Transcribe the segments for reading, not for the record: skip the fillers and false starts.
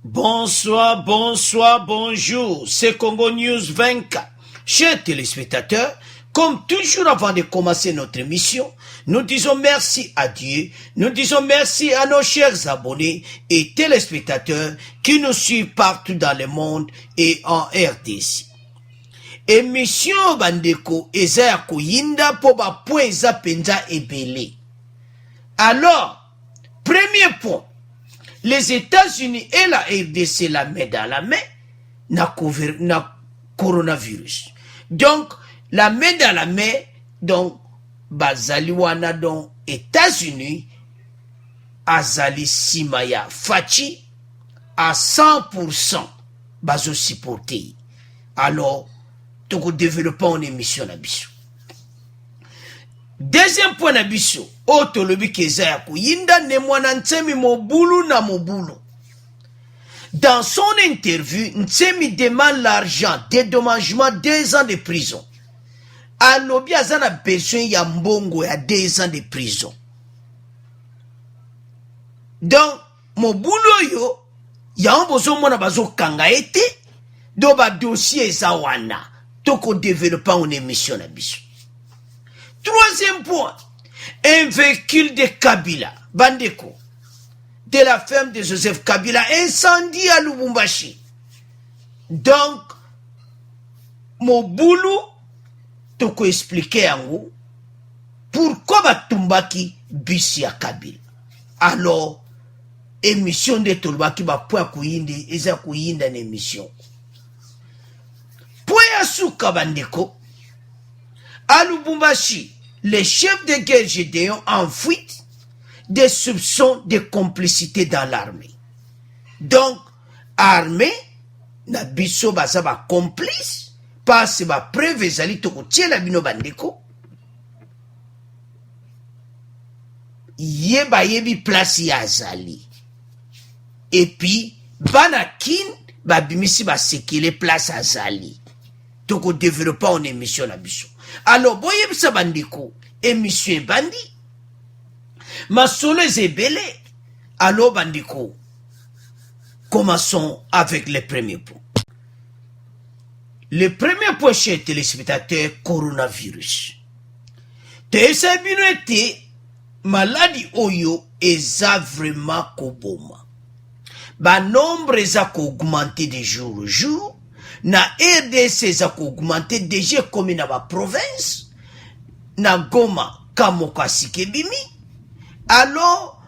Bonsoir, bonsoir, bonjour, c'est Congo News 24. Chers téléspectateurs, comme toujours avant de commencer notre émission, nous disons merci à Dieu, nous disons merci à nos chers abonnés et téléspectateurs qui nous suivent partout dans le monde et en RDC. Émission bandeko eza ya koyinda po ba point eza penza ebele. Alors, premier point, les États-Unis et la RDC la main dans la main na coronavirus. Donc, la main dans la main, donc, bazali wana donc États-Unis, azali simaya fachi à 100% bazo supporter. Alors, toko développer une émission na biso. Deuxième point na biso, otolobi keza ya kuyinda ne mwana Ntsemi mobulu na mobulu. Dans son interview, Ntsemi demande l'argent, dédommagement 2 ans de prison. Alobi azana besoin ya mbongo ya 2 ans de prison. Donc, mobulu yo, ya ombozo mona bazo kanga ete, do ba dossier eza wana, toko développer une émission na biso. Troisième point, un véhicule de Kabila, Bandeko, de la ferme de Joseph Kabila, incendie à Lubumbashi. Donc, Mobulu, toko expliquer en haut, pourquoi Batumbaki bisi à Kabila. Alors, émission de Tolbaki ba point kuyindi, eza kuyinda na émission. Point ya suka Bandeko, à Lubumbashi, les chefs de guerre Gédéon en fuite des soupçons de complicité dans l'armée. Donc, armée, na biso baza ba complice, parce ba preuve ezali toko tiela bino bandeko, yeba yebi place ya azali. Et puis, banakin, ba bimisi ba sekele place azali. Toko développer une émission na biso. Alors, boye bisa bandiko, émission bandi, masolo ezebele, alors bandiko, commençons avec le premier point. Le premier point, chez téléspectateurs, coronavirus. Tese bino ete, maladie oyo, eza vraiment koboma. Ba nombre eza ko augmenter de jour au jour, na RDC za ko augmenter déjà comme na ba province na Goma Kamoka Sikebimi. Alors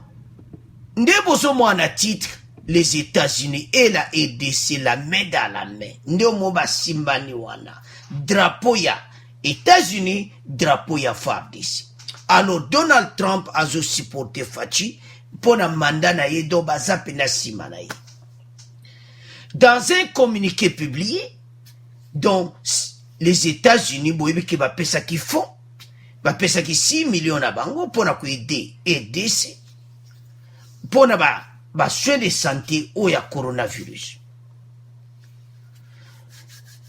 ndebozo mwana titre les États-Unis et la RDC la main dans la main ndomo ba simbani wana drapeau ya États-Unis drapeau ya FARDC. Alors Donald Trump a supporté Fachi pona mandat na yedo bazape na simana ye. Dans un communiqué publié, dont les États-Unis, qui va payer ça qu'ils font, va payer ça qui 6 millions à bango pour aider RDC, pour na soins de santé ou ya coronavirus.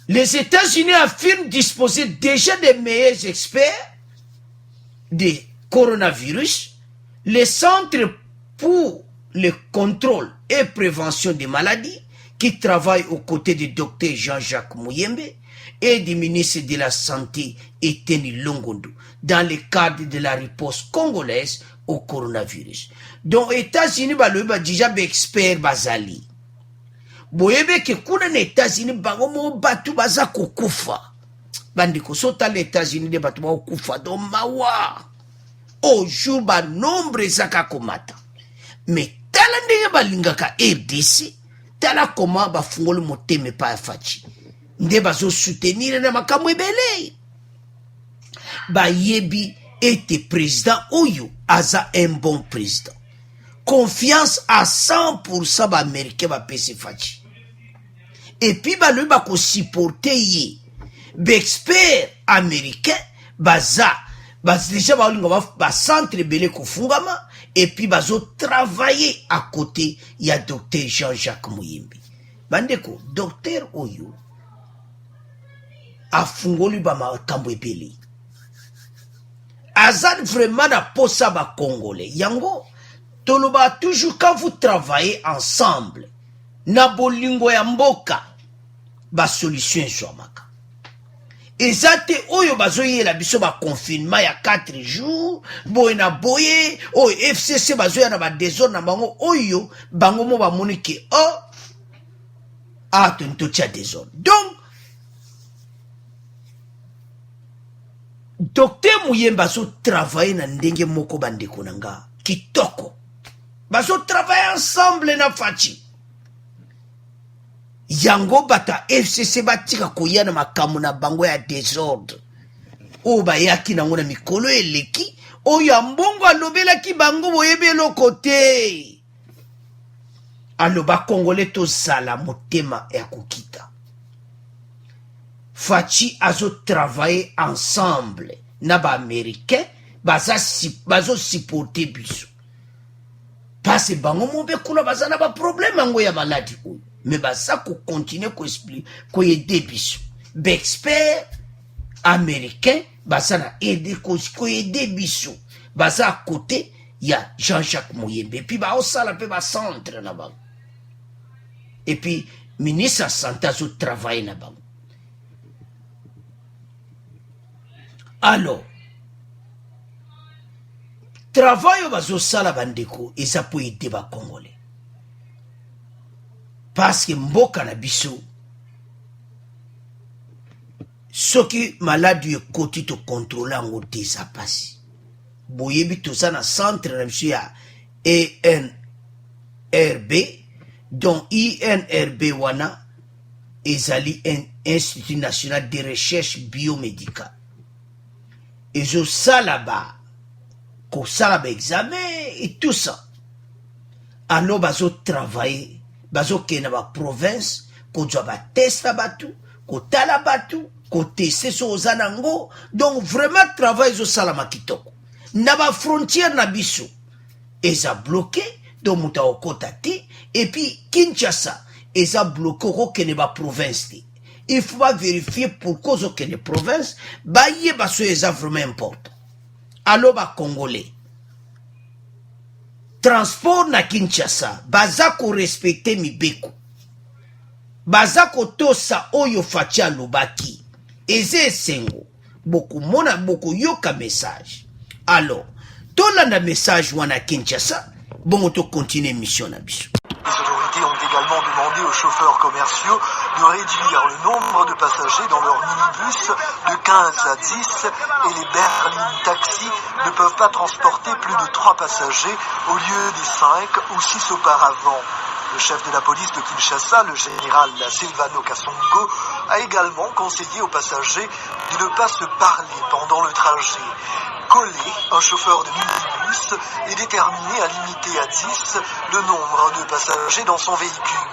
Les États-Unis affirment disposer déjà des meilleurs experts de coronavirus, les centres pour le contrôle et prévention des maladies, qui travaille aux côtés du docteur Jean-Jacques Mouyembe et du ministre de la Santé Eteni Longondo dans le cadre de la riposte congolaise au coronavirus. Donc, États-Unis, ba déjà expert bazali. Boyebe ke kuna na États-Unis, bango mo batu baza kokufa. Bandiko, sota les États-Unis de batu ba kokufa. Donc, mawa. Au jour, ba nombre zaka komata. Mais, talande ba lingaka RDC, tala comment ba fungoli moteme pa fachi nde bazo soutenir na makamwe belé ba yebi était président oyo aza un bon président confiance à 100% ba américain ba pese fachi et puis ba lui ba ko supporter ye ba expert américain baza déjà ba centre belé ko fungama. Et puis, bazo travailler à côté, il y a docteur Jean-Jacques Mouyembe. Bandeko, docteur Oyo, a fungoli ba makambo epeli. Azad vraiment na posa ba Congolais. Yango, toloba toujours quand vous travaillez ensemble, na bolingo ya mboka ba solution ezwamaka. Eza te oyo bazoyela biso ba confinement ya 4 jours boye na boye oyo FCC bazoya na ba désordre na bango oyo bango mo bamoni ke tonto tia désordre. Donc Docteur Muyemba bazo travailler na ndenge moko bandeko nanga kitoko, bazo travailler ensemble na Faci. Yango bata FCC batika koya na makamu na bango ya désordre o bayaki nango na mikolo eleki oyo ya mbongo alobelaki bango boyebelo kote. Aloba Congolais tozala motema ya kokita. Faci azo travailler ensemble na ba américain bazo supporter biso. Parce bango mobe kuna bazana ba problème ngo ya maladi oyo. Mais baza ko continuer ko expliquer ko aider biso. Ba expert américain bazana aider ko aider biso. Baza à côté ya Jean-Jacques Muyembe puis ba osala pe ba centre na bango. Et puis ministre de santé azo travailler na bango. Alors, travail au bazo sala bandeko eza po aider ba Congolais. Parce que mboka na biso soki maladi ekoti to contrôler ngo te sa pasi. Boyebi to ça na centre na biso ya INRB, dont INRB wana ezali un Institut National de Recherche Biomédicale. Ezo salaba ko salaba examen et tout ça. Alors bazo travailler, bazo kena ba province ko jwa ba testa batu, ko tala batu, ko tester so zanango. Donc vraiment travail zo salama kitoko. Na ba frontière na biso eza bloqué donc muta okota te, et puis Kinshasa eza bloqué ko kene ba province te. Il faut pas vérifier pour cause aucune province, baye baso eza vraiment important. Alors ba Congolais, transport na Kinshasa, baza ko respecter mibeko. Baza ko tosa oyo Faci alobaki. Eze sengo, beaucoup mona beaucoup yoka message. Alors, tolanda message wana Kinshasa, bon to continue mission na biso. Les autorités ont également demandé aux chauffeurs commerciaux de réduire le nombre de passagers dans leurs minibus de 15 à 10 et les berlines taxi ne peuvent pas transporter plus de 3 passagers au lieu des 5 ou 6 auparavant. Le chef de la police de Kinshasa, le général Silvano Kasongo, a également conseillé aux passagers de ne pas se parler pendant le trajet. Collé, un chauffeur de minibus est déterminé à limiter à 10 le nombre de passagers dans son véhicule.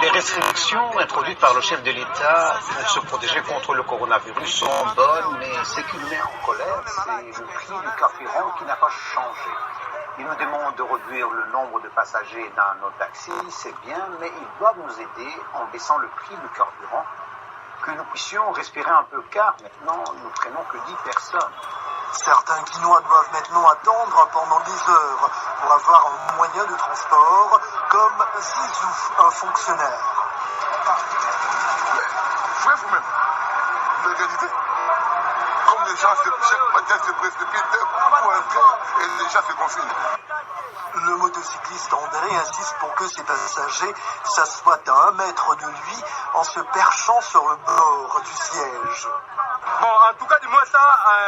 Les restrictions introduites par le chef de l'État pour se protéger contre le coronavirus sont bonnes, mais ce qui nous met en colère, c'est le prix du carburant qui n'a pas changé. Il nous demande de réduire le nombre de passagers dans nos taxis, c'est bien, mais ils doivent nous aider en baissant le prix du carburant, que nous puissions respirer un peu, car maintenant nous traînons que 10 personnes. Certains Quinois doivent maintenant attendre pendant des heures pour avoir un moyen de transport, comme Zizou, un fonctionnaire. Faites vous-même. L'égalité. Comme les gens se précipitent pour entrer et les gens se confinent. Le motocycliste André insiste pour que ses passagers s'assoient à 1 mètre de lui en se perchant sur le bord du siège. En tout cas, dis-moi ça,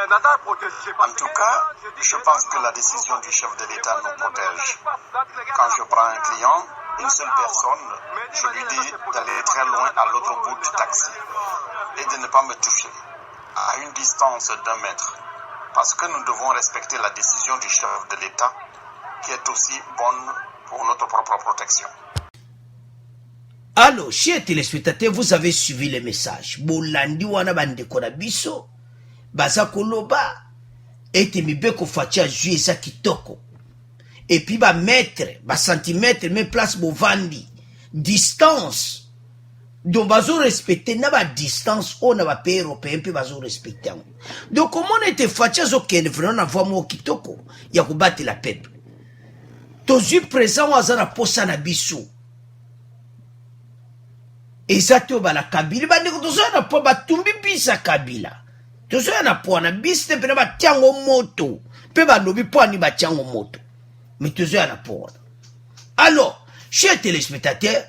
Nadal protège. En tout cas, je pense que la décision du chef de l'État nous protège. Quand je prends un client, une seule personne, je lui dis d'aller très loin à l'autre bout du taxi et de ne pas me toucher, à une distance d'1 mètre, parce que nous devons respecter la décision du chef de l'État, qui est aussi bonne pour notre propre protection. Alors, chers téléspectateurs, vous avez suivi le message. Bolandi wana bandeko na biso, baza koloba, ete mibeko Faci a joué ça kitoko. Et puis ba mètre, ba centimètre, mais place bovandi, distance. Donc bazo respecter na ba distance, on na ba pays européen, puis bazo respecter. Donc comment était Faci a zo kene vraiment na voix mo kitoko, ya ko battre la peuple. tozwi présent oyo aza na posa na biso eza te oyo bala kabila bandeko tozoya na po batumbi bisi ya kabila tozoya na po wana bisi te mpena batiango moto mpe balobi po ani batiango moto me tozoya na po wana. Alors chers téléspectateurs,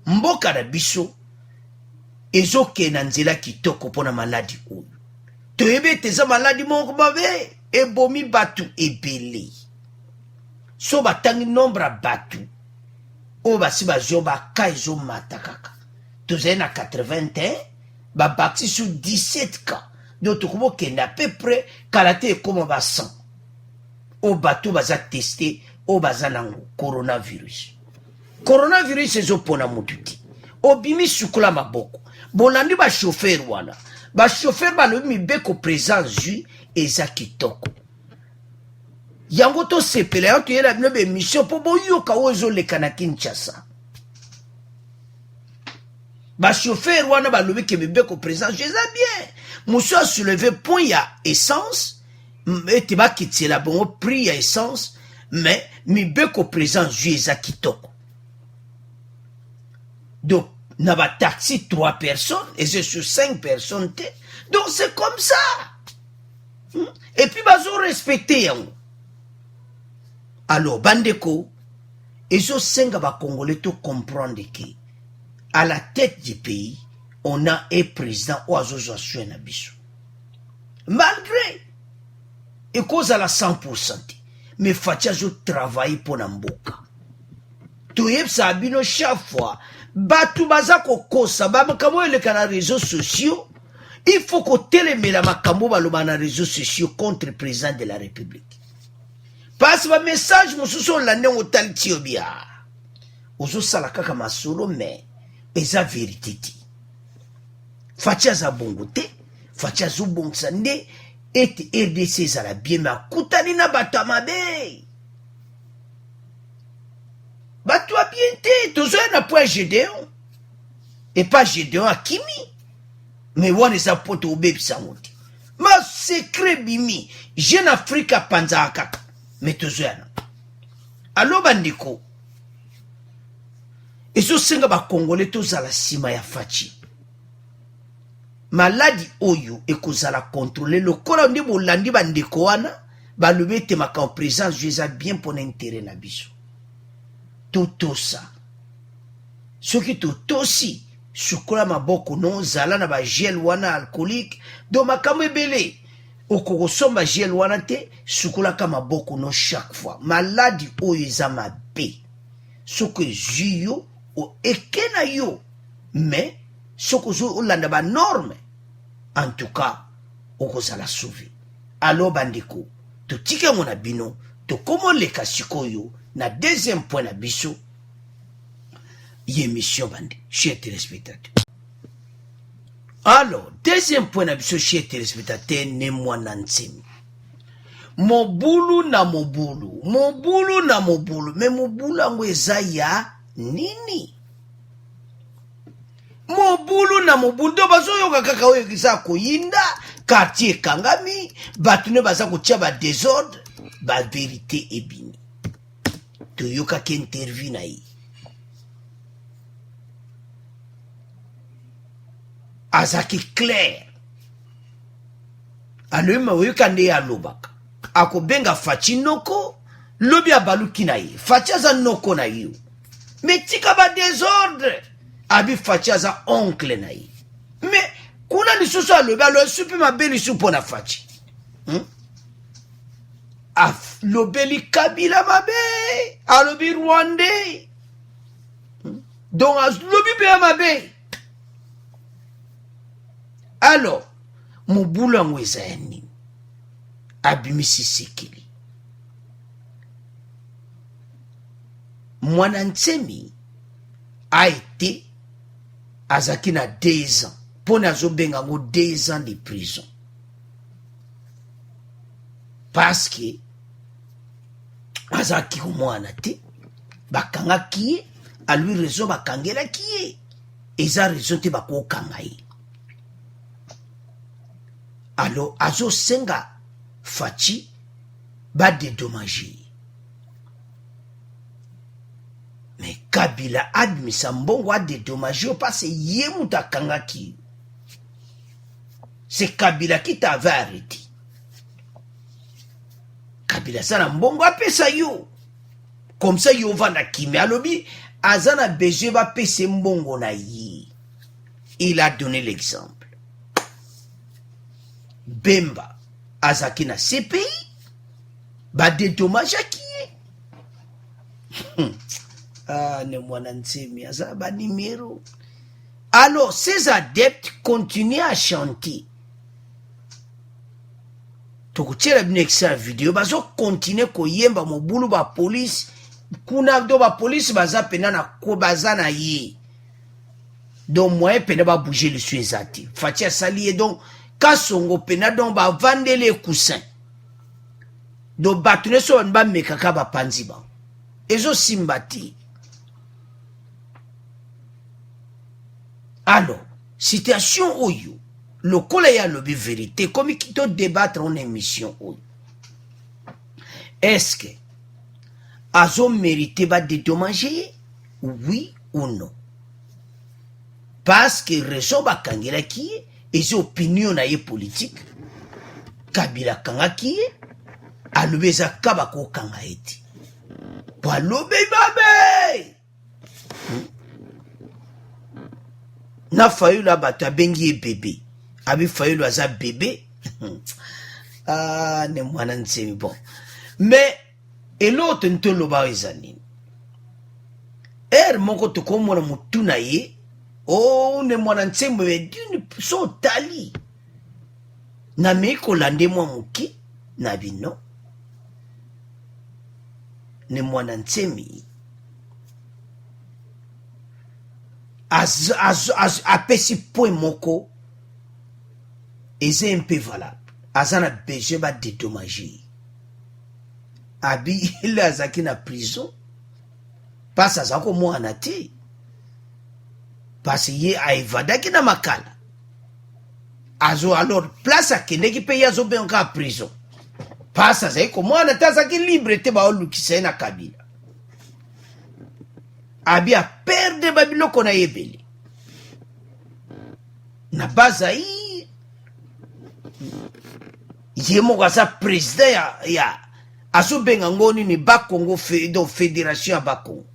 mboka na biso ezokende na nzela kitoko mpona maladi oyo toyebi ete eza maladi moko mabe ebomi batu ebele so batangi nombre ya batu oyo basi bazwi baka ezomata kaka tozali na 81 babakisi sur 17 cas donc tokobokende à peu près kala te ekoma ba 100 oyo bato baza teste oyo baza nango coronavirus ezopona motu te obimi sukula maboko bolandi bashofere wana bashofere balobi mibeko présent zwi eza kitoko yango tosepela yango toyela bino bemission mpo boyoka oyo ezoleka na Kinshasa bashofere wana balobi ke mibeko présent zwi eza bien mosu asouleve point ya essence ete bakitela bongo prix ya essence mais mibeko présent zwi eza kitoko. Donc na ba taxi 3 personnes et c'est sur 5 personnes te. Donc c'est comme ça. Et puis bazo respecter yango. Alors bandeko ezo senga ba congolais to comprendre que à la tête du pays on a un président oazo zo na biso. Malgré et cause à la 100% mais fatia zo travailler pour mboka. Toyeb sa bino chaque fois batu baza kokosa bamakambo eleka na réseaux sociaux il faut kotelemela makambo baloba na réseaux sociaux contre le président de la République parce ba message mosusu olande otali tio bia ozosala kaka masolo mais eza vérité te fatia za bongo te fatia zo bongisa nde ete RDC ezala bien mais akutani na bato ya mabe bato a bien te tozoya na point Gédéon et pas Gédéon akimi mais wana eza poto obebisa ngo te ma secret bimi Jeune Afrique apanzaka kaka mais tozoya na alo bandeko ezosenga bakongole tozala nsima ya faci maladi oyo ekozala kontrole lokola nde bolandi bandeko wana balobi ete makambo présence jo eza bien mpona intere na biso totosa soki totosi sukola maboko no zala na bagel wana alcoolique do makambo ebele okokosomba gel wana te sukolaka maboko no chaque fois maladi oyo eza mabe soki ezwi yo eke na yo mais soki ozwi olanda banorme en tout cas okozala sauvé. Alors bandeko totike ngo na bino tokomoleka sikoyo na deuxième point na biso émission bande chers téléspectateurs. Alors deuxième point na biso chers téléspectateurs ne mwana nsemi mobulu na mobulu mais mobulu yango eza ya nini mobulu na mobulu ndo bazoyoka kaka oyo kisa koyinda quartier ekangami bato ne baza kotia badésordre bavérité ebimi toyokaki interview na ye azaki clair aloyima oyoka nde ye alobaka akobenga faci noko lobi abaluki na ye faci aza noko na yo me tika badésordre abi faci aza oncle na ye me kuna lisusu alobi aloyesu mpe mabe lisu mpo na faci alobeli kabila mabe alobi rwandais donc alobi mpe ya mabe. Alors mobulu yango eza ya nini abimisi sekeli mwana nsemi a été azaki na 2 ans mpona azobenga yango 2 ans de prison parce que azalaki komwana te bakangaki ye alui raison bakangelaki ye eza raison te bakokanga ye. Alors azosenga faci badédommage Kabila admisa mbongo a dédommagé parce que yemuta kangaki. C'est Kabila qui t'avait arrêté. Kabila sana mbongo apesa yo. Comme ça yo vanda kimi alobi azana besoin ba pese mbongo na yi. Il a donné l'exemple. Bemba azaki na CPI ba dédommage qui ah ne mwana nsemi aza ba numéro. Alors ces adeptes continuent à chanter. Tokuchela bnexa video bazo continue koyemba mobulu ba police kuna do ba police baza pena na ko baza na ye. Donc moi pena ba bouger le suezati. Fatia salier donc kasongo pena donc ba vendre les coussins. Donc batune so ba mekaka ba panziba. Ezo simbati. Alors, situation oyo, le collègue a le vérité, comme il doit débattre en émission oyo. Est-ce que Azo mérité va dédommager? Oui ou non? Parce que raison ba kangela qui est, et ses opinions na ye politique, Kabila kanga qui est, alobeza kabako kanga eti. Palobe babe! Na fayulu abata bengi bébé. Abi fayulu aza bébé. Ah, ne mwana nsemi bon. Mais, et l'autre ntolo ba ezanini. Moko toko mwana mutuna ye. Oh, ne mwana nsemi dune so tali. Na meiko lande mwa muki. Na bino. Ne mwana nsemi. Apesi point moko eze un peu valable azana besoin ba dédommager abi il azaki na prison parce azako mwana te parce ye aivadaki na makala azo alors place akendeki pe yazo benka prison parce azako mwana te azaki libre te ba olukisa na Kabila abi a perdre babiloko na yebeli na baza yi yemo kaza président ya aso benga ngoni ni Bakongo do fédération ya Bakongo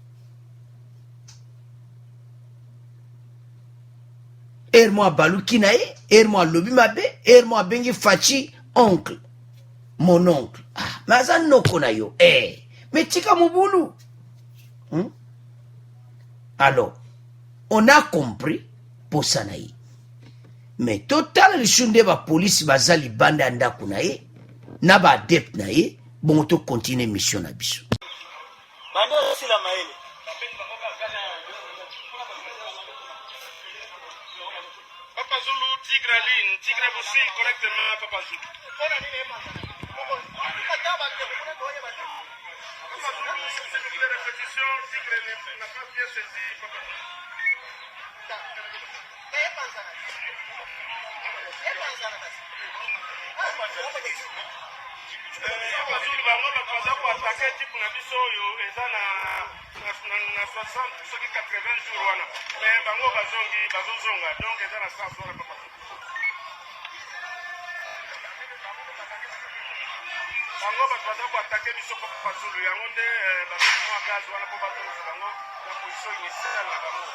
mo abaluki na ye mo alobi mabe mo abengi fachi oncle mon oncle ah maza noko na yo mais tika mobulu Alors, on a compris pour ça naï. Mais total le chunde ba police bazali banda ndaku naï, na ba adepte naï, bon to continue mission na biso. Banda aussi la maïle. Papa Zulu tigre ligne, tigre aussi correctement Papa Zulu. Papa Zulu, s'il vous plaît, répétition, tigre n'a pas bien saisi Papa Zulu. Bazulu bango bakoza koatake type na biso oyo eza na 60 soki 80 jours wana mais bango bazozonga donc eza na sens wana papa bango bakoza koatake biso papa Bazulu yango nde bakoki mwa gaz wana mpo bazongisa bango na position initiale na bango.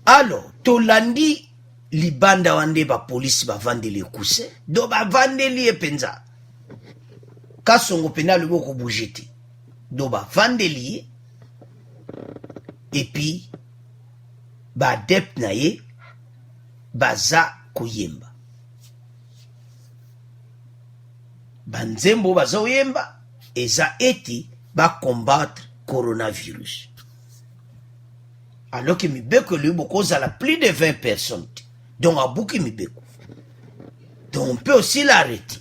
Alors, tolandi libanda wande ba police ba vande le cousin, do ba vande li epenza. Kasongo pena le boko bougeti. Do ba vande li et puis ba adepte na ye baza koyemba. Banzembo baza oyemba eza eti ba combattre coronavirus. alors que mibeko lui beaucoup ça la plus de 20 personnes donc à beaucoup mibeko donc on peut aussi l'arrêter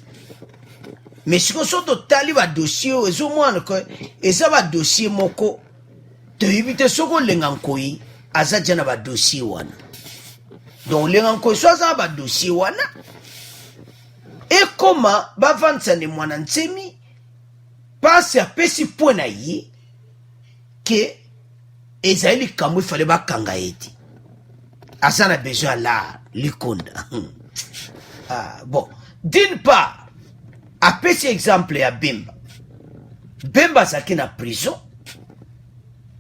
mais si on sort total va dossier et au moins que et ça va dossier moko te éviter ce qu'on l'encoyi aza jana va dossier wana donc l'encoyi soit ça va dossier wana et comment va vendre ça ne mwana nsemi passe à pesi point na yi que ezali kamwe fallait ba kanga eti asana besoin là likonda ah bon d'une part a pesi exemple ya Bemba zaki na prison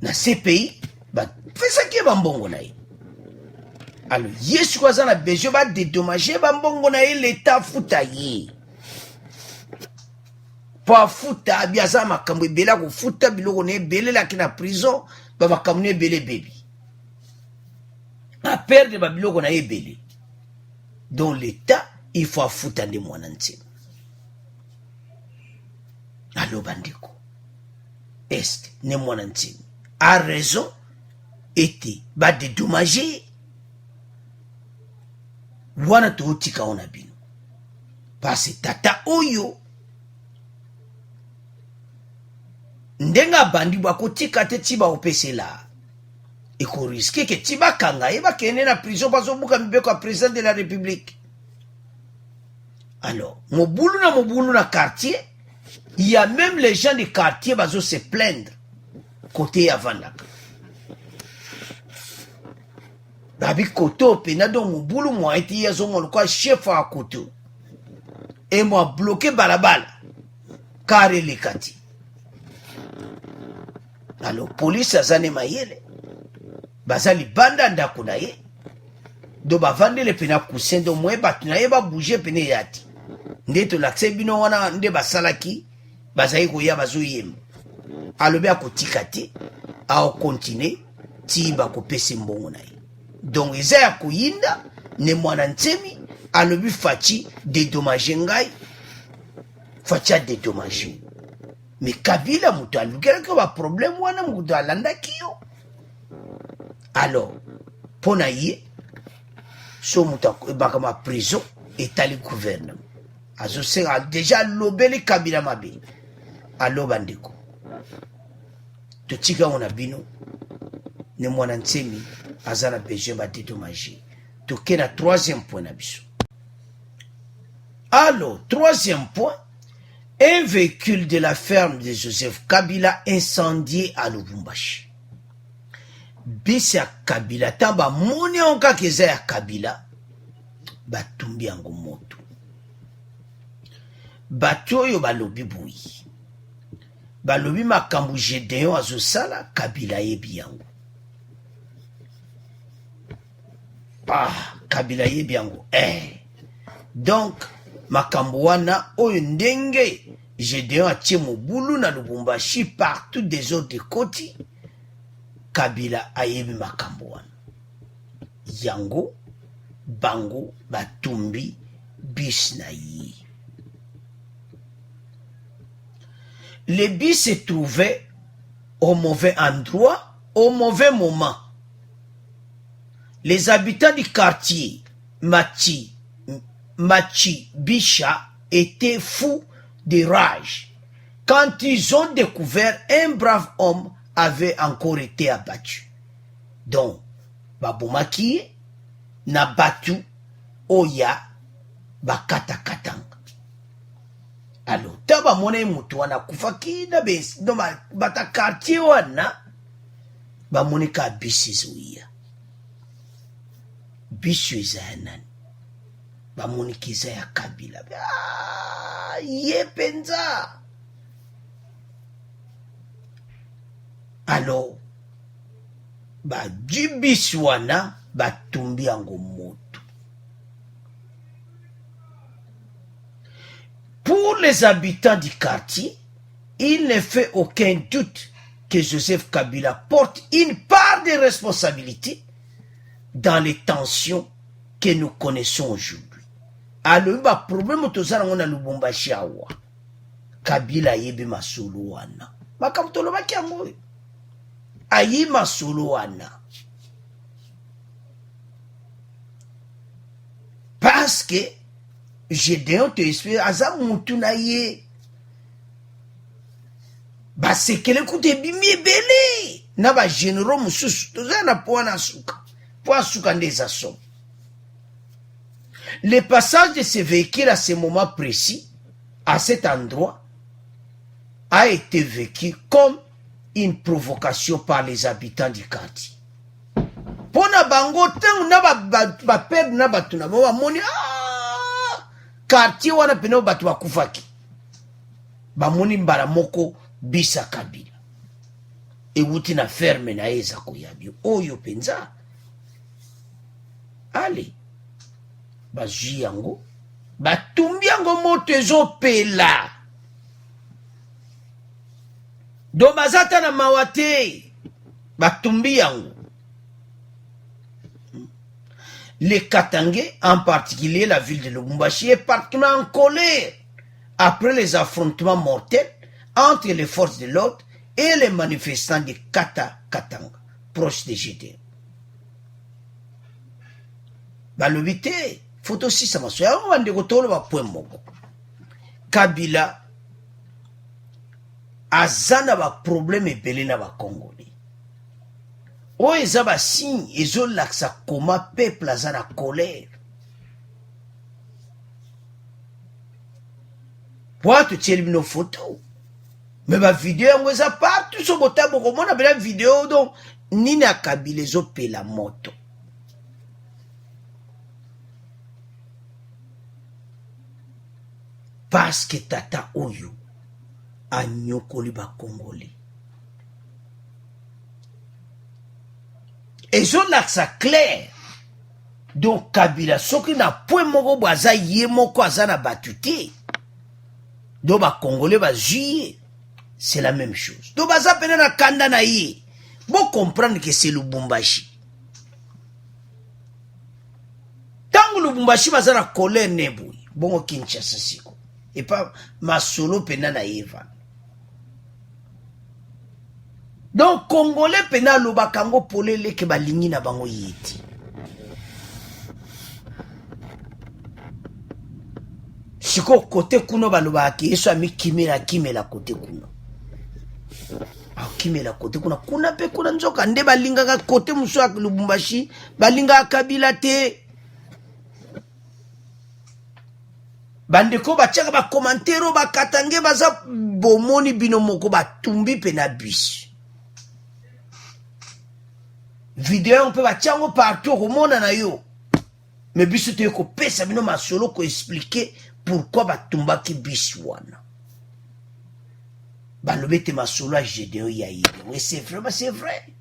na CPI ba fesa ki ba mbongo na ye alors yesu kwa zana besoin ba dédommager ba mbongo na ye l'état futa ye pa futa biaza makambo ebela ko futa biloko ne ebele la ki na prison ba makambo ne ebele bebi a perdre ba biloko na ye ebele donc l'état il faut futa nde mwana ntsema alors bandeko est ne mwana ntsema a raison était ba dédommager wana totika ona bino parce tata oyo ndenga bandi bakotika te tiba opesela eko risque que tiba kanga eba kene na prison bazo buka mibeko a président de la république alors mobulu na quartier il y a même les gens du quartier bazo se plaindre côté avandaka babi koto pena donc mobulu moi eti yazo mon quoi chef à koto et moi bloqué balabala carré les kati alors police azane mayele bazali banda ndako na ye do bavandele pena kusendo mwe batu na ye ba bouger pene yati ndeto l'accès bino wana nde basalaki bazali koya bazoyemba alobi akotika te ao continue ti bakopesa mbongo na ye donc eza ya koyinda ne mwana ntsemi alobi faci dédommage ngai faci adédommage mais Kabila mutu alukelaka ba problème wana mutu alandaki yo alors pona ye so mutu bakama prison etali gouvernement azosenga déjà lobeli Kabila mabe aloba ndeko totika ona bino ne mwana ntsemi azana besoin ba dédommager toke na troisième point na biso alors troisième point. Un véhicule de la ferme de Joseph Kabila incendié à Lubumbashi. Bisi ya Kabila tamba moni onka keza ya Kabila batumbi yango moto. Bato oyo balobi boyi. Balobi makambu Gedeon azosala Kabila yebi yango. Ah, Kabila yebi yango. Donc makambo wana oyo ndenge Gedeon atie mobulu na Lubumbashi partout des autres côtés Kabila ayebi makambo wana yango bango batumbi bis na ye. Le bis se trouvait au mauvais endroit au mauvais moment. Les habitants du quartier Machi Bisha étaient fous de rage quand ils ont découvert un brave homme avait encore été abattu. Donc, babomaki na batu oya bakata katanga. Alors, taba mone mutu wana kufaki na besi no bata quartier wana ba mone ka bisi zuia. Bisu izanani. Bamunikiza ya Kabila ye penza alors jibiswana batumbi yango moto. Pour les habitants du quartier, il ne fait aucun doute que Joseph Kabila porte une part de responsabilité dans les tensions que nous connaissons aujourd'hui. Alors, ba problème tozana ngona Lubumbashi awa. Kabila yebi masolo wana. Makamtolo bakiango. Ayi masolo wana. parce que Gédéon te explique aza mutu na ye basekele kutu ebimi ebele na bagénéraux mosusu toza na po wana suka po asuka nde eza somo. Le passage de ce véhicule à ce moment précis, à cet endroit, a été vécu comme une provocation par les habitants du quartier. Pona bango tangu na ba perdre na batu na ba moni quartier wana peno batu bakufaki. Ba moni mbala moko bisa Kabila. Ewuti na ferme na eza koyabi oyo penza. Allez. Bazwi yango batumbi yango moto ezopela do bazata na mawa te batumbi yango. Les Katangais, en particulier la ville de Lubumbashi, est particulièrement en colère après les affrontements mortels entre les forces de l'ordre et les manifestants de Katanga, proches de Gédéon. Balobi te photo si sama so yango bandeko toloba point moko Kabila aza na baproblème ebele na bakongoli oyo eza basigne ezolakisa koma peuple aza na colère po atotieli bino photo me bavideo yango eza partout so bota bokomona bela video donc nini ya Kabila ezopela moto. Parce que tata oyo anyokoli ba Congolais. Et zo laksa clair. Donc Kabila soki na point moko baza ye moko aza na batuté. Donc ba Congolais ba juye. C'est la même chose. Donc baza pena na kanda na ye. Bon comprendre que c'est Lubumbashi. Tangu Lubumbashi baza na colère nebui. Bongo Kinshasa siko. Et pas masolo pena na Eva. Donc Congolais pena lobakango polele ke balingi na bango yeti. Siko kote kuno baloba ki eso ami kimela kote kuno. Kimela kote kuna kuna pe kuna nzoka nde balinga ka kote muso ak Lubumbashi balinga Kabila te. Bandeko bachaka ba commentaire ba Katange baza bomoni bino moko batumbi pena bus. Vidéo on peut bachango partout remona na yo. Mais biso te ko pesa bino masolo ko expliquer pourquoi batumba ki bus wana. Balobete masolo a Gédéon yaïe. Oui, c'est vrai.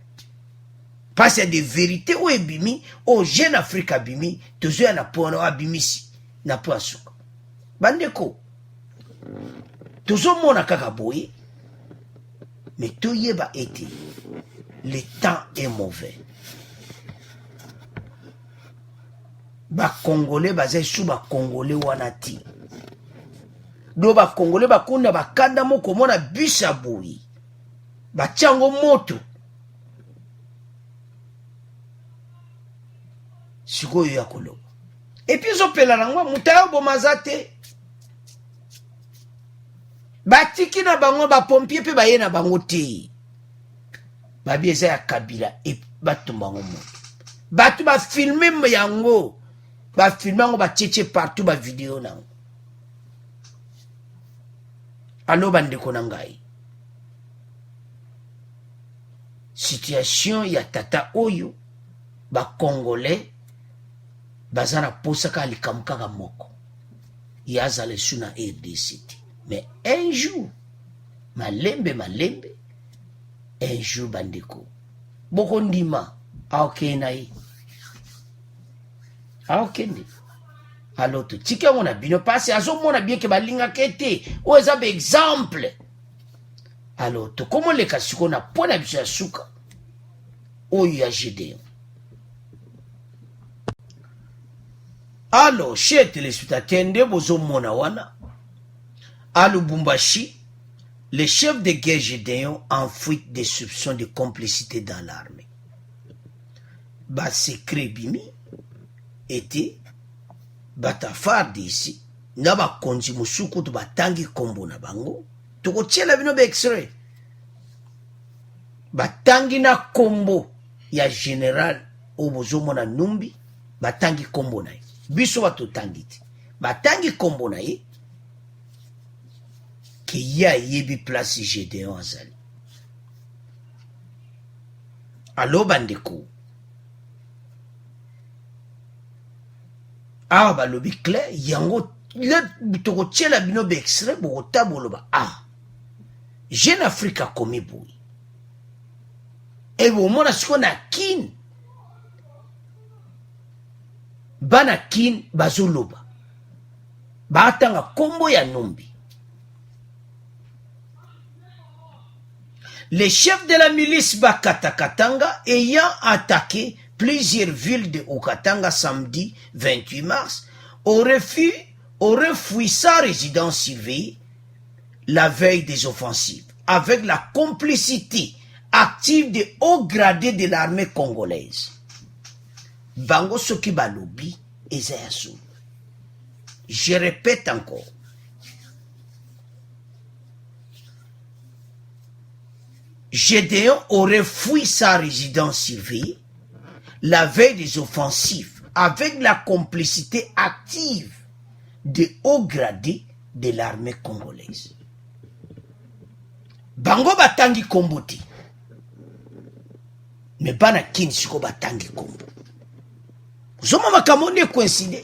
Parce qu'il y a des vérités où ebimi, au jeune Afrique abimi, toujours y a na pono abimisi, na po asuka. Bandeko, toujours mona kaka boye, mais tout y ba été. Le temps est mauvais. Ba Congolais bazai sous ba Congolais wanati. Do ba Congolais ba kunda ba kanda moko mona bisa boyi. Ba chango moto. Sikoyo ya kolo. Et puis zo pela nangwa mutayo bomazate. Batiki na bango ba pompier pe baye na bango te. Babi eza ya Kabila et batu bango moto. Batu ba filmer yango. Ba filmer yango ba tcheche partout ba vidéo nango. Allo bandeko na ngai. Situation ya tata oyo ba Congolais bazana posaka likamukaka moko. Yaza le suna RDC. Mais un jour, malembe, un jour bandeko. Boko ndima, aokenai. Aokende. Alors tu tika mona bino passe azo mona bien ke balinga kete. O ezab exemple. Alors tu comment le kasiko na pona biso suka. Oyo ya Gédéon. Alors, chers téléspectateurs, nde bozo mona wana. À Lubumbashi, le chef de guerre Gédéon enfouit des soupçons de complicité dans l'armée. Ba secret bimi était batafar d'ici na bakonzi musuku to batangi kombo na bango tokotiela bino ba extrait batangi na kombo ya général obozomona Numbi batangi kombo na ye biso batotangi te batangi kombo na ye ke ye ayebi place Gédéon azali. Alo bandeko awa balobi clair yango tokotiela bino ba extrait bokota boloba Jeune Afrique akomi boye e bomona siko na kini bana kini bazoloba baatanga kombo ya Numbi. Les chefs de la milice Bakatakatanga ayant attaqué plusieurs villes de Okatanga samedi 28 mars auraient fui sa résidence surveillée la veille des offensives avec la complicité active de hauts gradés de l'armée congolaise. Bango soki balobi eza ya solo. Je répète encore. Gédéon aurait fui sa résidence surveillée la veille des offensives avec la complicité active de hauts gradés de l'armée congolaise. Bango batangi kombo te. Mais bana kin siko batangi kombo. Zoma makamone coïncide.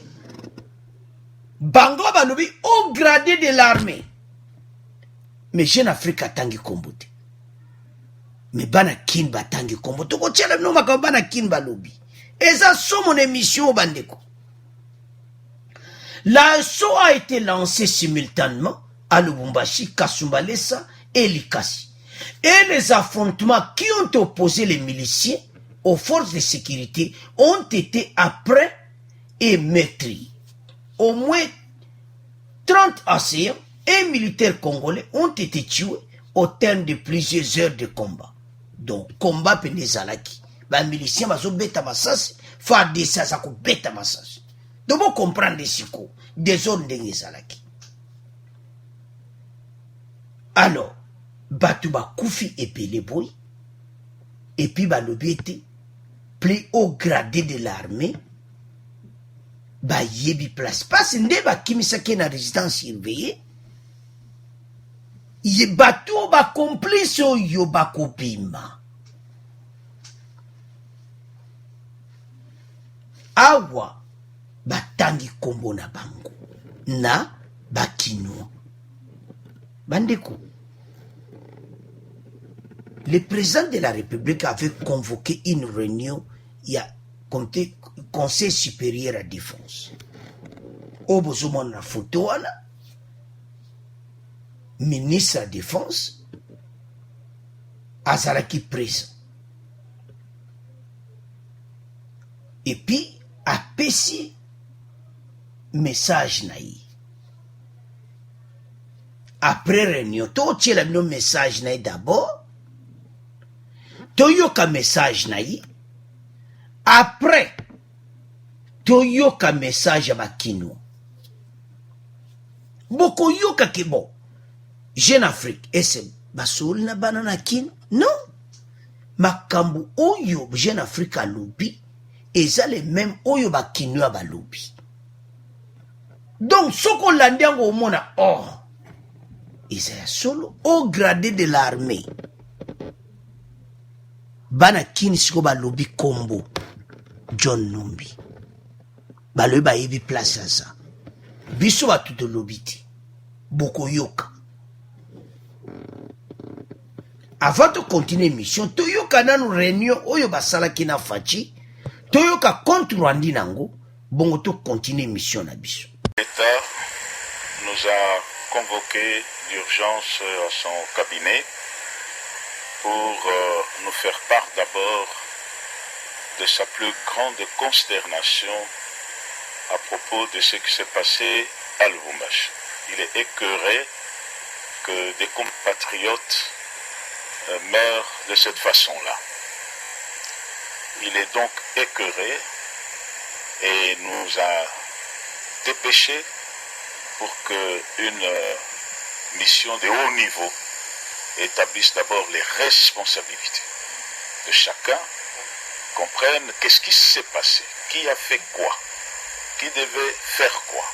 Bango balobi hauts gradés de l'armée. Mais Jeune Afrique atangi kombo te. Mais bana kin batangi kombo toko tiela no makambo bana kin balobi eza so mon émission bandeko. L'assaut a été lancé simultanément à Lubumbashi, Kasumbalesa et Likasi, et les affrontements qui ont opposé les miliciens aux forces de sécurité ont été après et maîtrisés. Au moins 30 assaillants et militaires congolais ont été tués au terme de plusieurs heures de combat. Donc, combat penezalaki. Ba milicien bazo beta masasi, fa desa sa ko beta masasi. Donc, vous comprenez siko, des zones de nezalaki. Alors, batu ba koufi epele boy, et puis ba lobiete, plus haut gradé de l'armée, ba yebi place. Parce que ba kimisake na résidence surveillée, ye batu ba complice yo ba kopima. Awa batangi kombo na bango na bakinwa. Bandeko, le président de la République avait convoqué une réunion il y a Conseil supérieur à défense. Obozomon na photo wana ministre de la défense azalaki présent. Et puis apesi message na ye. Après réunion, to tiela bino message na ye d'abord. To yoka message na ye. Après, to yoka message ya bakino. Boko yoka ke bon. Jeune Afrique, ese basoli na banana kin? Non. Makambu oyo Jeune Afrique alobi. Eza les mêmes oyo bakino ya balobi. Donc, soko landiango omona, eza ya solo au gradé de l'armée. Bana kini siko balobi kombo John Numbi. Balobi ba yebi place ya sa. Biso batu to lobiti. Boko yoka. Avant de continuer mission, to yoka nanu réunion oyo basala kina fachi. Toyoka compte rendu nango, bongo to continue mission na biso. L'État nous a convoqué d'urgence à son cabinet pour nous faire part d'abord de sa plus grande consternation à propos de ce qui s'est passé à Lubumbashi. Il est écœuré que des compatriotes meurent de cette façon-là. Il est donc écœuré et nous a dépêché pour qu'une mission de haut niveau établisse d'abord les responsabilités de chacun, comprenne qu'est-ce qui s'est passé, qui a fait quoi, qui devait faire quoi,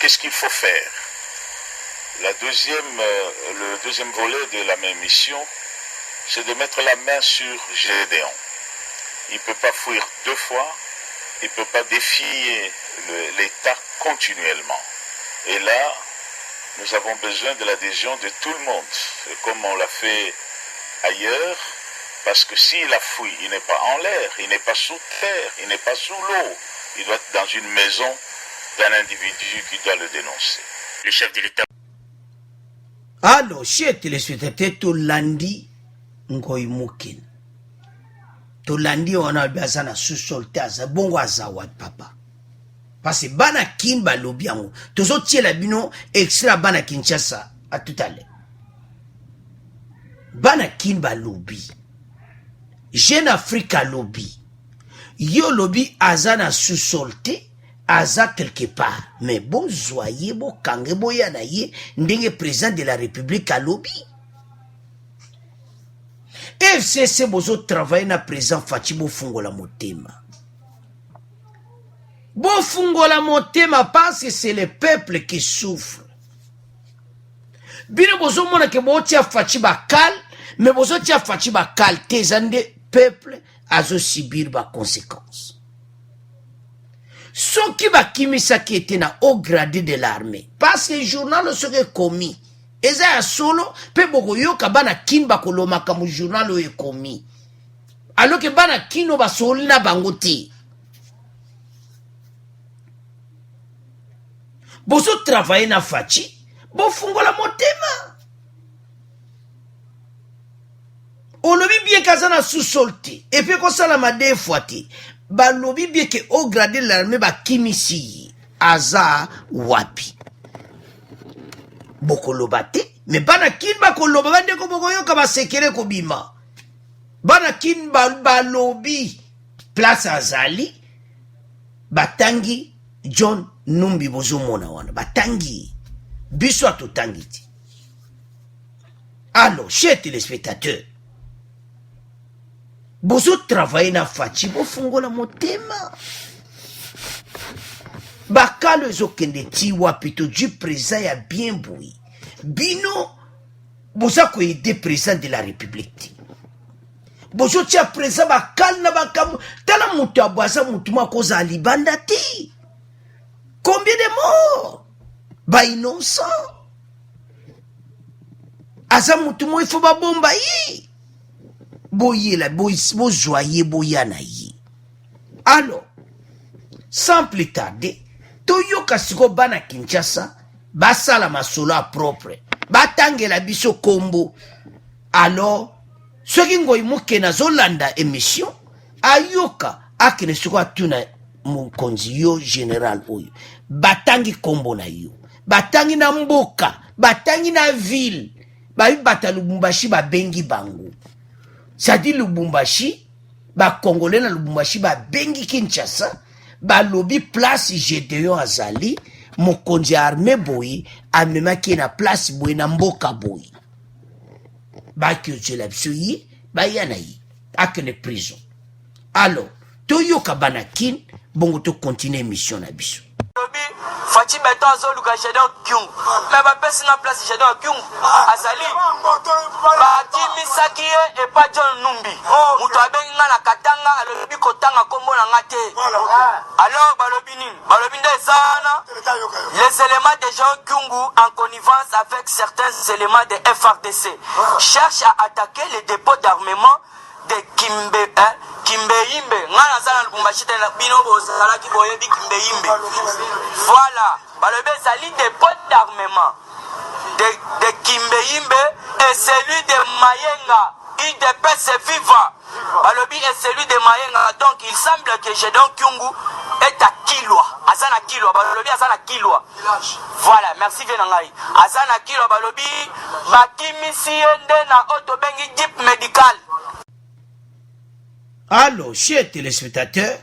qu'est-ce qu'il faut faire. Le deuxième volet de la même mission, c'est de mettre la main sur Gédéon. Il ne peut pas fuir deux fois, il ne peut pas défier l'État continuellement. Et là, nous avons besoin de l'adhésion de tout le monde, comme on l'a fait ailleurs, parce que s'il a fui, il n'est pas en l'air, il n'est pas sous terre, il n'est pas sous l'eau. Il doit être dans une maison d'un individu qui doit le dénoncer. Le chef de l'État. Alors, chers téléspectateurs, Tolandi Ngoïmoukin. Tolandi, on a besoin de sous-solter, bon, wazawad, papa. Parce que bana kimba lobi ango. Tozo tie la bino extra bana Kinshasa à tout à l'heure. Bana kimba lobi. Jeune Afrique lobby. Yo lobby azana sous-solté, aza quelque part. Mais bon zoye, bon kange, bon yanaye, ndenge président de la République à lobby. FCC bozo travaille na président Fachibo Fungola Motema. Bon Fungola Motema parce que c'est le peuple qui souffre. Bino bozo mona ke bo tia Fachiba kal, mais bozo tia Fachiba kal, tezande peuple azo subir ba conséquences. Ce qui va kimisa qui était na haut gradé de l'armée, parce que le journal serait commis. Eza ya solo, pe boko yoka bana kin bako loma kamu journal oye commis. Alors que bana kino ba soli na bangote. Bozo travailler na fachi, bo fungola motema. On lobi bien kazana sous-solté. Et puis qu'on s'en a deux fois. Ba lobi bien que au gradé de l'armée ba kimisi. Aza wapi. Boko lobate. Mais bana kin ba ko loba. Bande ko boko yoka ba sekere ko bima. Bana kin ba lobi. Place azali. Batangi. John Numbi bozo mona wana. Batangi. Biswa to tangiti. Alors, chers téléspectateurs. Bozo travailler na fachi bo fungola motema. Bakalo zokende tiwa pito du président ya bien boui. Bino boza ko aider président de la République. Bozo tia président bakal na bakamu tala mutu abwaza mutu makoza libanda ti. Combien de morts? Ba innocent. Asa mutu mo ifo ba bomba yi. Boye la, bo joye, boyana yi. Alors, sans plus tarder, Toyo Kasiko bana Kinshasa, basala masolo a propre, batange la biso kombo. Alors, ce qui ngoy mouke na zolanda émission, ayoka, akene siko atuna mkonzi yo général oyo. Batangi kombo na yo. Batangi na mboka, batangi na ville, bata Lubumbashi ba bengi bango. C'est-à-dire Lubumbashi, ba Congolais na Lubumbashi ba bengi Kinshasa, ba lobi place Gédéon azali, mokonzi armée boyi, amema ki na place boyi na mboka boyi. Ba ki la bisoyi, ba yanayi, akene prison. Alors, toyo kabana kin, bongo to continue mission na biso. Fachi beto azo luka Gédéon Kyungu. Mais ba pesi na place Gédéon Kyungu azali. Ba kimisaki ye et pas John Numbi. Muto abengi nga na katanga alobi kotanga kombo na ngate. Alors balobi nini? Balobi nde zana. Les éléments de Gédéon Kyungu en connivence avec certains éléments de FRDC cherchent à attaquer les dépôts d'armement de Kimbeimbe. Ngana zana Lubumbashi tena bino bozala ki boyebi Kimbeimbe. Voilà, balobi ezali dépôt d'armement de Kimbeimbe et celui de Mayenga. IDPS viva. Balobi est celui de Mayenga. Donc il semble que Gédéon Kyungu est à Kilwa. Azana Kilwa. Balobi Azana Kilwa. Voilà, merci Venangai. Azana Kilwa balobi bakimisi ende na otobengi jeep médical. Alors, chers téléspectateurs,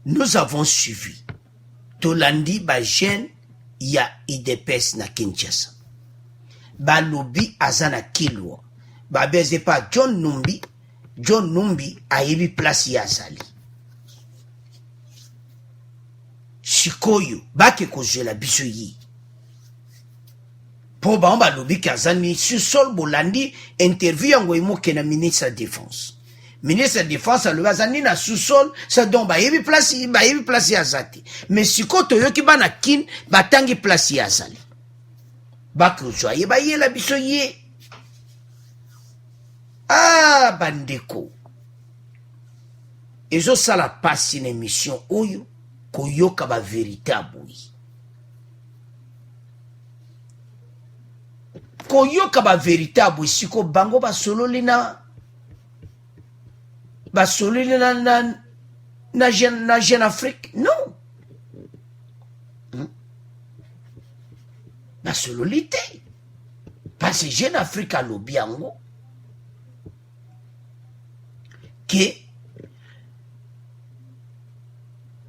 nous avons suivi. tolandi ba jeune ya IDPS na Kinshasa ba lobby azana kilwa ba beze pa John Numbi ayebi place ya azali sikoyo bake kozela biso yi po ba lobby kazani sur sol bolandi interview yango imoke na ministre de défense. Ministre de défense alobi azani na sous-sol ça donc bayebi place ya zati mais siko toyoki bana kin batangi place ya azali bakozwa ye bayela biso ye bandeko ezosala pasi na émission oyo koyoka ba vérité aboyi koyoka ba vérité aboyi siko bango basololi na Jeune Afrique non basololi te parce que Jeune Afrique alobi yango que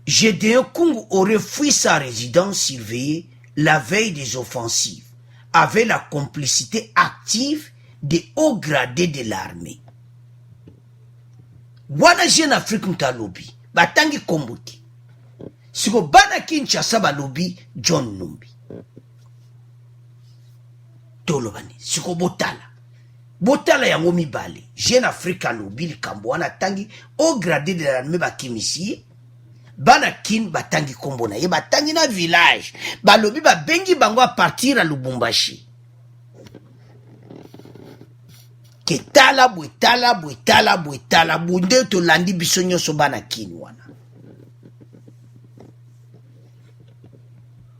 Gédéon Kungu aurait fui sa résidence surveillée la veille des offensives avec la complicité active des hauts gradés de l'armée. Wana Jeune Afrique mtalobi batangi kombuti siko bana Kinshasa balobi John Numbi tolobani siko botala yango mibale Jeune Afrique alobi likambo wana tangi au gradé de l'armée bakimisi bana kin batangi kombo na ye batangi na village balobi babengi bango a partir à Lubumbashi ke tala bwetala bunde tolandi biso nyonso bana kin wana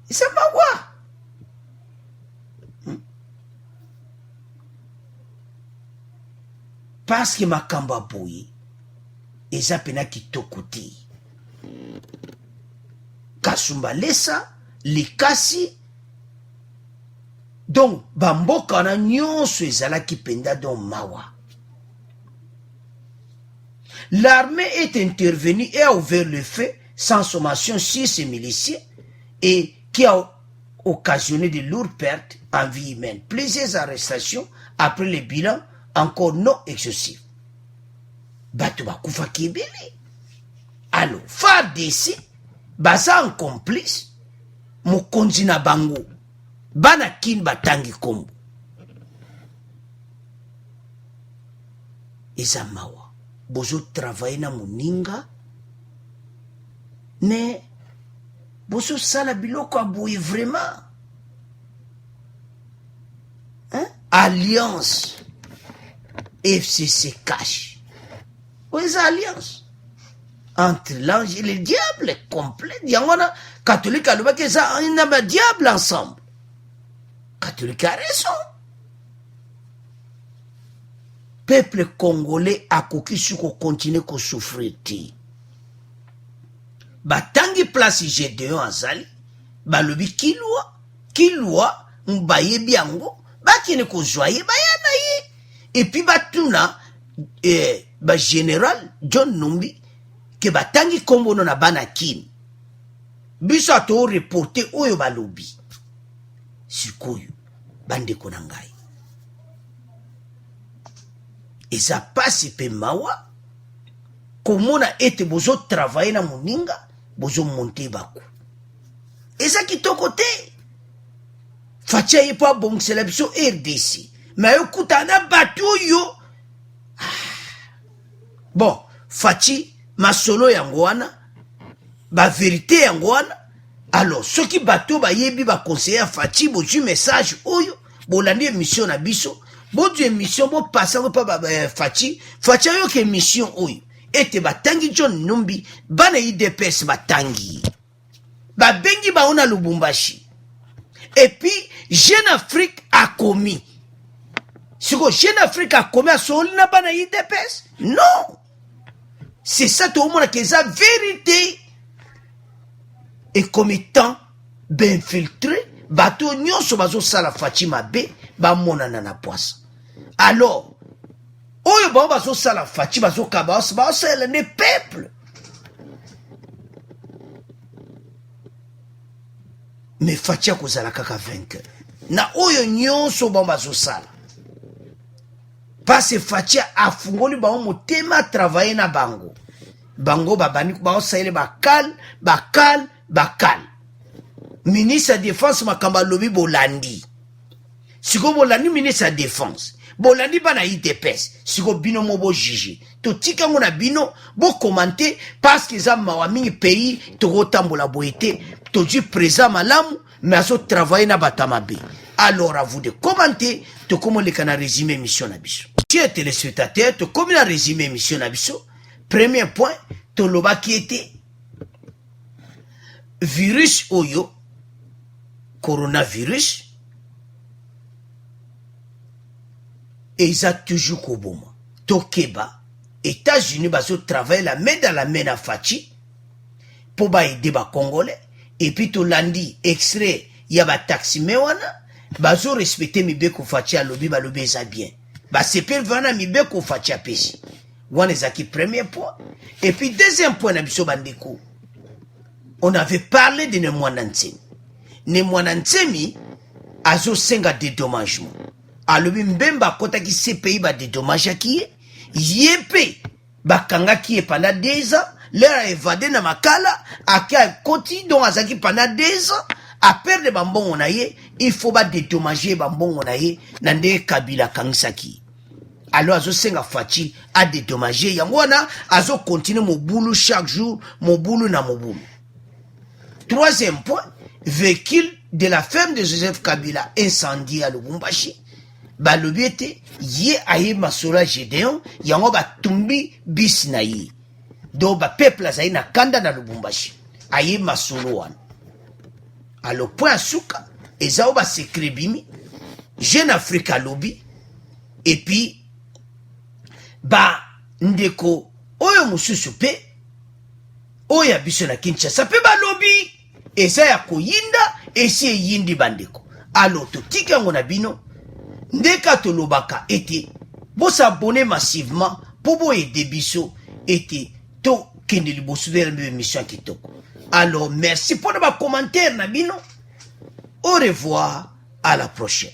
isamba wa parce que makamba boye eza pena kitoko te Kasumba Lesa likasi donc bamboka na nyonso ezalaki penda don mawa. L'armée est intervenue et a ouvert le feu sans sommation sur ces miliciens et qui a occasionné de lourdes pertes en vie humaine. Plusieurs arrestations après le bilan encore non exhaustif. Bato bakufa kibele. Alors, FARDC baza en complice mokonzi na bango bana kin batangi kombo eza mawa bozo travailler na moninga mais bozo sala biloko aboye vraiment hein? Alliance FCC cash ou eza alliance entre l'ange et le diable complet. Diangona catholique a le ça un diable ensemble. Catholique a raison. Peuple congolais a coquille sur qu'on continue qu'on souffre. Batangi place Gédéon Azali, balobi kilwa, mbaye biango, bakine ko joye bayana ye. Et puis batuna général John Numbi que batangi kombo na bana kin biso to reporter oyo balobi sikoyo bande konangai eza pasi pe mawa komona ete bozo travailler na moninga bozo monter baku eza kitoko te facha yepa bongsela biso RDC mais okutana batu yo bon fachi masolo yango wana ba vérité yango wana alors ceux qui bateau ba yebi ba conseiller Fachi boju message oyo bolandi émission na biso boju émission bo passer pa ba Fachi yo ke émission oyo ete batangi John Numbi bana IDPS batangi ba bengi ba ona Lubumbashi et puis Jeune Afrique a commis siko Jeune Afrique a commis a solina bana IDPS non. C'est ça tout le monde qui est la vérité. Et comme étant bien infiltré, bateau nyonso bazo sala Fatima B, ba monana na poisse. Alors, oyo ba bazo sala Fatima bazo kabas, ba sala ne peuple. mais fatia kozala kaka vainqueur na oyo nyonso bango bazosala parce fatia afungoli bango motema travailler na bango babandi baosaele bakal ministre ya défense makambo alobi bolandi siko bolandi ministre ya défense bolandi bana IDPS siko bino mo bojuge totika ngo na bino bokomante parce que eza mawa mingi pays tokotambola boye te tozwi présent malamu mais azotravaille na bato mabe. Alors à vous de commenter tokomoleka na résumé émission na biso. Chers téléspectateurs, tokomi na résumé émission na biso. Premier point, tolobaki ete virus oyo coronavirus eza toujours koboma. Tokeba États-Unis bazo travailler la main dans la main na fachi pour ba aider ba Congolais et puis tolandi extrait ya ba taxi wana bazo respecter mibeko fachi alobi balobi eza bien. Ba sepel vana mibeko fachi apesi. Wana ezaki premier point. Et puis deuxième point na biso bandeko. On avait parlé de Nemwana Ntsemi. Nemwana Ntsemi azo senga dédommagement. Alobi mbemba kota ki CPI ba dédommage ki yepe bakanga ki pendant 2 ans, l'air a évadé na makala, akia koti donc azaki pendant 2 ans, a perdre bambongo na ye, il faut ba dédommager bambongo na ye nande Kabila kangsaki. Alors azo senga fachi a dédommager yango wana azo continuer mobulu chaque jour, mobulu na mobulu. Troisième point, véhicule de la ferme de Joseph Kabila incendie à Lubumbashi. Balobi ete ye aye masola Gédéon yango batumbi bis na ye. Do ba peuple azali na kanda na Lubumbashi. Aye masolo wana. Alors point suka ezao ba secret bimi Jeune Africa lobby et puis ba ndeko oyo mususu pe oya biso na Kinshasa pe ba lobby eza ya koyinda esi eyindi bandeko. Alors totika ngo na bino ndeka tolobaka ete bosabone massivement pour bo aider biso ete to kende liboso de la émission kitoko. Alors merci pour les commentaires na bino. Au revoir, à la prochaine.